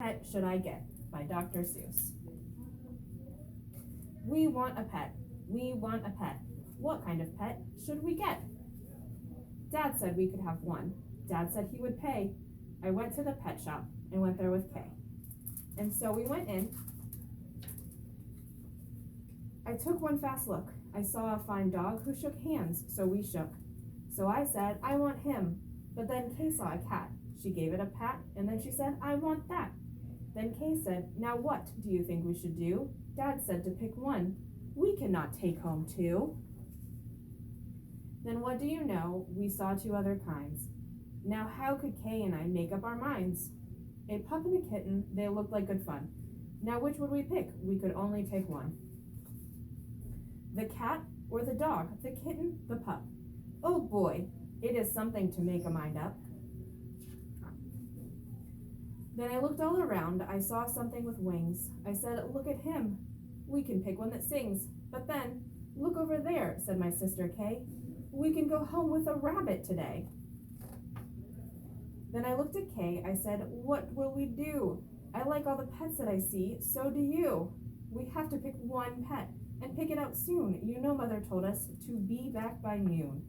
Pet should I get? By Dr. Seuss. We want a pet. We want a pet. What kind of pet should we get? Dad said we could have one. Dad said he would pay. I went to the pet shop and went there with Kay. And so we went in. I took one fast look. I saw a fine dog who shook hands, so we shook. So I said, I want him. But then Kay saw a cat. She gave it a pat, and then she said, I want that. Then Kay said, now what do you think we should do? Dad said to pick one. We cannot take home two. Then what do you know? We saw two other kinds. Now how could Kay and I make up our minds? A pup and a kitten, they looked like good fun. Now which would we pick? We could only take one. The cat or the dog, the kitten, the pup. Oh boy, it is something to make a mind up. Then I looked all around. I saw something with wings. I said, look at him. We can pick one that sings. But then, look over there, said my sister Kay. We can go home with a rabbit today. Then I looked at Kay. I said, what will we do? I like all the pets that I see. So do you. We have to pick one pet and pick it out soon. You know Mother told us to be back by noon.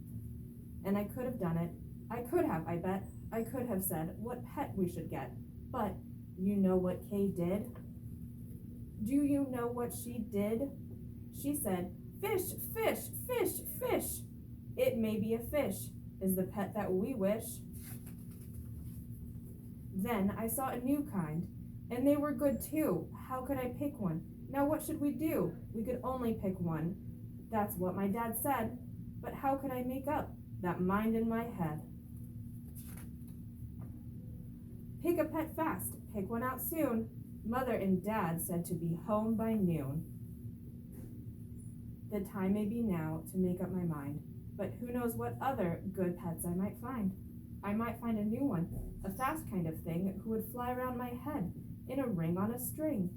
And I could have done it. I could have, I bet. I could have said what pet we should get. But you know what Kay did? Do you know what she did? She said, fish, fish, fish, fish. It may be a fish, is the pet that we wish. Then I saw a new kind, and they were good too. How could I pick one? Now what should we do? We could only pick one. That's what my dad said. But how could I make up that mind in my head? Pick a pet fast, pick one out soon. Mother and Dad said to be home by noon. The time may be now to make up my mind, but who knows what other good pets I might find. I might find a new one, a fast kind of thing who would fly around my head in a ring on a string.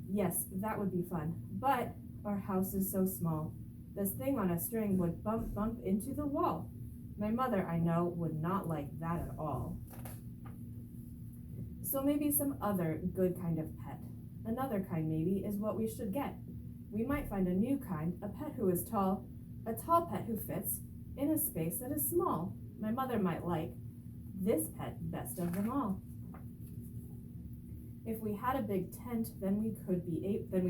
Yes, that would be fun, but our house is so small. This thing on a string would bump into the wall. My mother, I know, would not like that at all. So maybe some other good kind of pet. Another kind maybe is what we should get. We might find a new kind, a pet who is tall, a tall pet who fits in a space that is small. My mother might like this pet best of them all. If we had a big tent, then we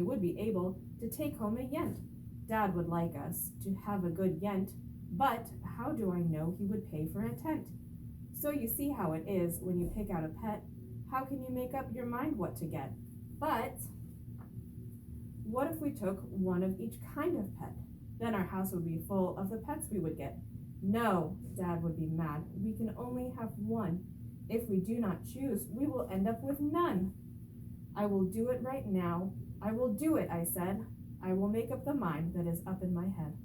would be able to take home a yent. Dad would like us to have a good yent, but how do I know he would pay for a tent? So you see how it is when you pick out a pet. How can you make up your mind what to get? But what if we took one of each kind of pet? Then our house would be full of the pets we would get. No, Dad would be mad. We can only have one. If we do not choose, we will end up with none. I will do it right now. I will do it, I said. I will make up the mind that is up in my head.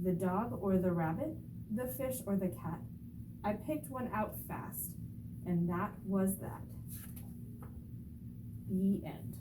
The dog or the rabbit, the fish or the cat. I picked one out fast, and that was that. The end.